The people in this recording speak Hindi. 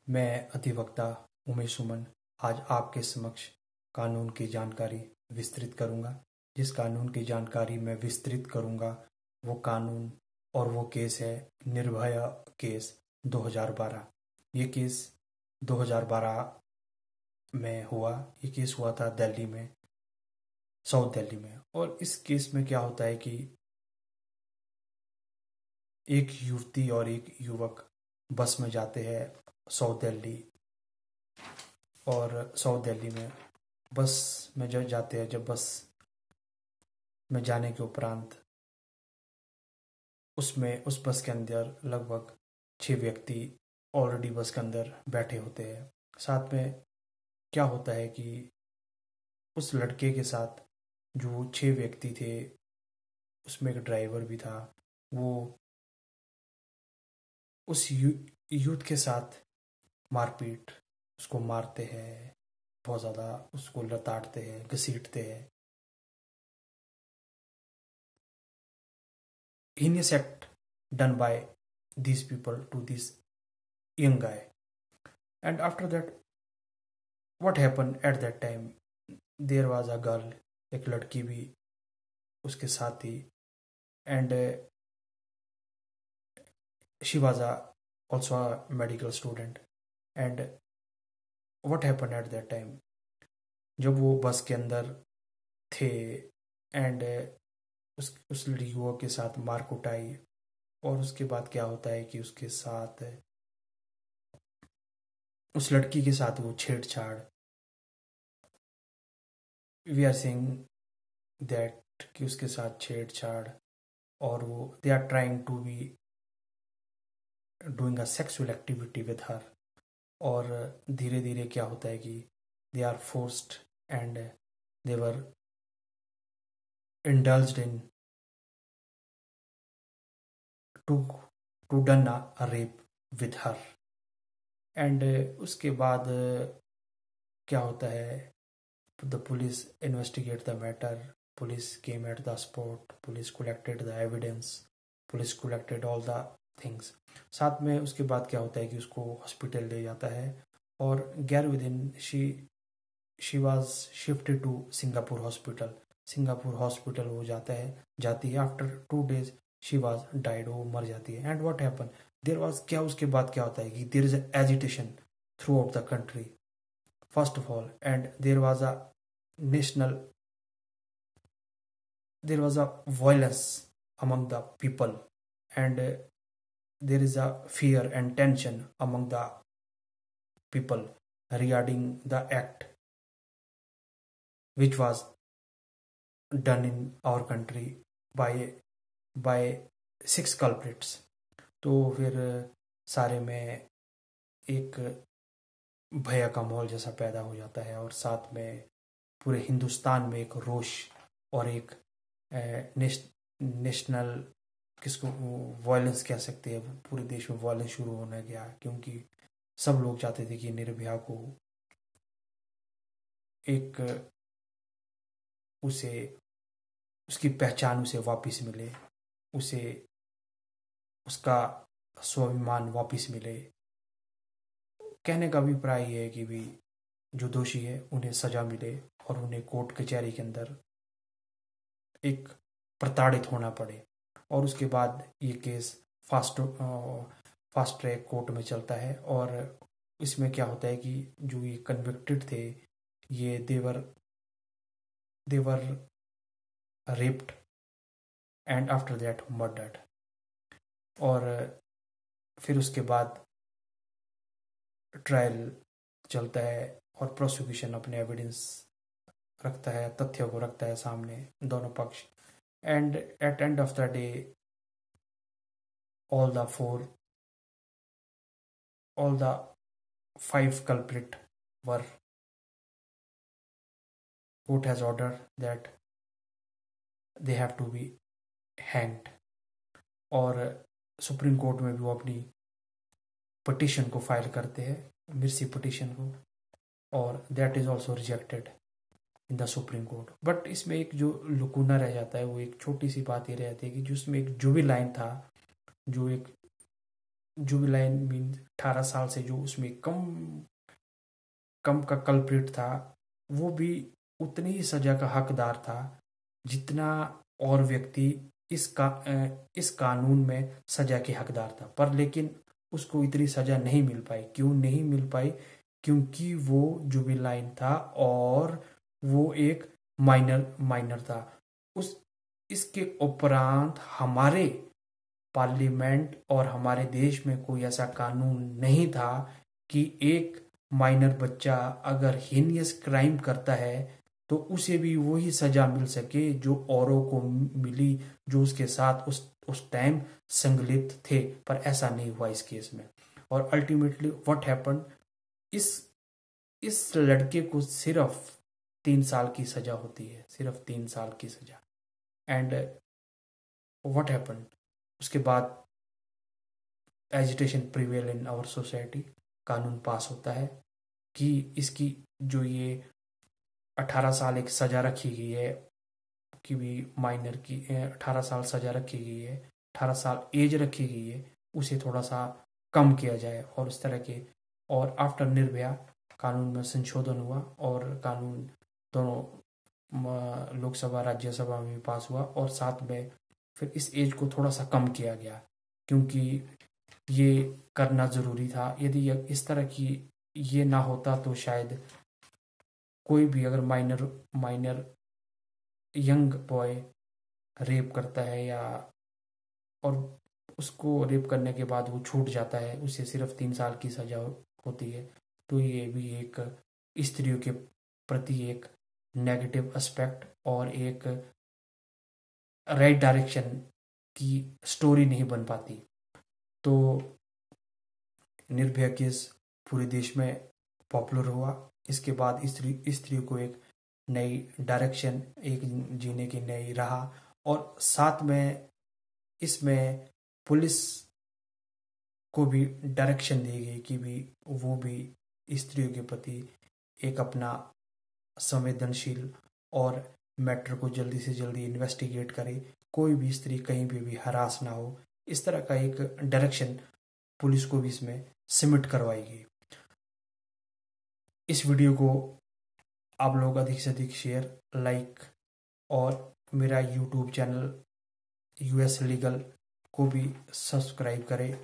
मैं अधिवक्ता उमेश सुमन आज आपके समक्ष कानून की जानकारी विस्तृत करूंगा। जिस कानून की जानकारी मैं विस्तृत करूंगा वो कानून और वो केस है निर्भया केस 2012। ये केस 2012 में हुआ। ये केस हुआ था दिल्ली में, साउथ दिल्ली में। और इस केस में क्या होता है कि एक युवती और एक युवक बस में जाते हैं साउथ दिल्ली। और साउथ दिल्ली में बस में जब जाते हैं, जब बस में जाने के उपरांत उसमें उस बस के अंदर लगभग 6 व्यक्ति ऑलरेडी बस के अंदर बैठे होते हैं। साथ में क्या होता है कि उस लड़के के साथ जो 6 व्यक्ति थे उसमें एक ड्राइवर भी था। वो उस यूथ के साथ मारपीट, उसको मारते हैं, बहुत ज़्यादा उसको लताड़ते हैं, घसीटते हैं। heinous act done by these people to this young guy. And after that, what happened at that time, there was a girl, एक लड़की भी उसके साथ थी। And she was also a medical student. And what happened at that time, जब वो बस के अंदर थे एंड उस युवक के साथ मार कुटाई। और उसके बाद क्या होता है कि उसके साथ उस लड़की के साथ वो छेड़छाड़, वी आर सेइंग दैट कि उसके साथ छेड़छाड़, और वो they are trying to be doing a sexual activity with her. और धीरे धीरे क्या होता है कि they are forced and they were indulged in to to done a rape with her. And उसके बाद क्या होता है, the police investigate the matter, police came at the spot, police collected the evidence, police collected all the things. साथ में उसके बाद क्या होता है कि उसको हॉस्पिटल ले जाता है। और 11वें दिन she was shifted to Singapore hospital. Singapore hospital वो जाती है। After 2 days she was died, वो मर जाती है। And what happen, there was क्या उसके बाद क्या होता है कि there is agitation throughout the country first of all. And there was a national, there was a violence among the people. And there is a fear and tension among the people regarding the act which was done in our country by 6 culprits. तो फिर सारे में एक भय का माहौल जैसा पैदा हो जाता है। और साथ में पूरे हिंदुस्तान में एक रोष और एक नेशनल, किसको वायलेंस कह सकते हैं, पूरे देश में वायलेंस शुरू होने गया। क्योंकि सब लोग चाहते थे कि निर्भया को एक उसे उसकी पहचान उसे वापस मिले, उसे उसका स्वाभिमान वापस मिले। कहने का अभिप्राय है कि भी जो दोषी है उन्हें सजा मिले और उन्हें कोर्ट कचहरी के अंदर एक प्रताड़ित होना पड़े। और उसके बाद ये केस फास्ट ट्रैक कोर्ट में चलता है। और इसमें क्या होता है कि जो ये कन्विक्टेड थे, ये they were raped and after that murdered. और फिर उसके बाद ट्रायल चलता है और प्रोसिक्यूशन अपने एविडेंस रखता है, तथ्यों को रखता है सामने, दोनों पक्ष। And at end of the day all the 5 culprit were, court has ordered that they have to be hanged। और सुप्रीम कोर्ट में भी वो अपनी पिटिशन को फाइल करते हैं, मिर्सी पिटिशन को, और that is also rejected in the supreme court. But इसमें एक जो लुकुना रह जाता है, वो एक छोटी सी बात ये रहती है कि जिसमें एक जो भी लाइन था, जो एक जुबिलाइन मीन 18 साल से जो उसमें कम कम का कल्प्रिट था, वो भी उतनी ही सजा का हकदार था जितना और व्यक्ति इस कानून में सजा के हकदार था। पर लेकिन उसको इतनी सजा नहीं मिल पाई। क्यों नहीं मिल पाई? क्योंकि वो जुबिलाइन था और वो एक माइनर माइनर था। उस इसके उपरांत हमारे पार्लियामेंट और हमारे देश में कोई ऐसा कानून नहीं था कि एक माइनर बच्चा अगर हीनियस क्राइम करता है तो उसे भी वही सजा मिल सके जो औरों को मिली, जो उसके साथ उस टाइम संलिप्त थे। पर ऐसा नहीं हुआ इस केस में। और अल्टीमेटली व्हाट हैपेंड, इस इस लड़के को सिर्फ 3 साल की सजा होती है, सिर्फ 3 साल की सजा। एंड व्हाट हैपेंड, उसके बाद agitation prevail in our society, कानून पास होता है कि इसकी जो ये 18 साल एक सजा रखी गई है कि भी माइनर की 18 साल सजा रखी गई है, 18 साल एज रखी गई है, उसे थोड़ा सा कम किया जाए। और इस तरह के, और आफ्टर निर्भया कानून में संशोधन हुआ और कानून दोनों लोकसभा राज्यसभा में पास हुआ। और साथ में फिर इस एज को थोड़ा सा कम किया गया क्योंकि ये करना ज़रूरी था। यदि इस तरह की ये ना होता तो शायद कोई भी अगर माइनर यंग बॉय रेप करता है या और उसको रेप करने के बाद वो छूट जाता है, उसे सिर्फ 3 साल की सजा होती है, तो ये भी एक स्त्रियों के प्रति एक नेगेटिव एस्पेक्ट और एक राइट डायरेक्शन की स्टोरी नहीं बन पाती। तो निर्भया केस पूरे देश में पॉपुलर हुआ। इसके बाद स्त्रियों को एक नई डायरेक्शन, एक जीने की नई राह, और साथ में इसमें पुलिस को भी डायरेक्शन दी गई कि भी वो भी स्त्रियों के प्रति एक अपना संवेदनशील और मैटर को जल्दी से जल्दी इन्वेस्टिगेट करे, कोई भी स्त्री कहीं भी हरास ना हो। इस तरह का एक डायरेक्शन पुलिस को भी इसमें सबमिट करवाएगी। इस वीडियो को आप लोग अधिक से अधिक शेयर, लाइक और मेरा यूट्यूब चैनल यूएस लीगल को भी सब्सक्राइब करें।